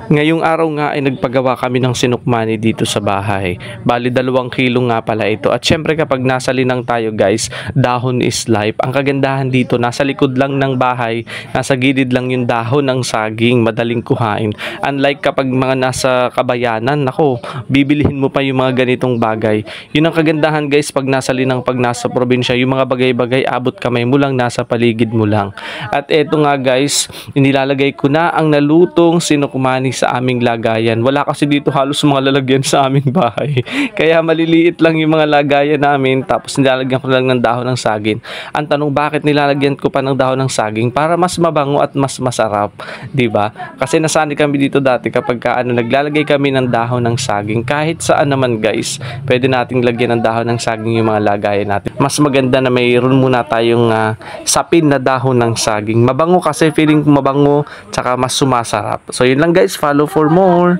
Ngayong araw nga ay nagpagawa kami ng sinukmani dito sa bahay. Bali 2 kilo nga pala ito. At syempre kapag nasa linang tayo guys, dahon is life. Ang kagandahan dito, nasa likod lang ng bahay, nasa gilid lang yung dahon ng saging, madaling kuhain. Unlike kapag mga nasa kabayanan, nako, bibilihin mo pa yung mga ganitong bagay. Yun ang kagandahan guys pag nasa linang, pag nasa probinsya, yung mga bagay-bagay abot kamay mo lang, nasa paligid mo lang. At eto nga guys, inilalagay ko na ang nalutong sinukmani sa aming lagayan. Wala kasi dito halos mga lalagyan sa aming bahay. Kaya maliliit lang yung mga lagayan namin, tapos nilalagyan ko lang ng dahon ng saging. Ang tanong, bakit nilalagyan ko pa ng dahon ng saging? Para mas mabango at mas masarap, 'di ba? Kasi nasanay kami dito dati kapag naglalagay kami ng dahon ng saging, kahit saan naman guys, pwede nating lagyan ng dahon ng saging yung mga lagayan natin. Mas maganda na mayroon muna tayong sapin na dahon ng saging. Mabango kasi, feeling mabango, tsaka mas sumasarap. So yun lang guys, follow for more.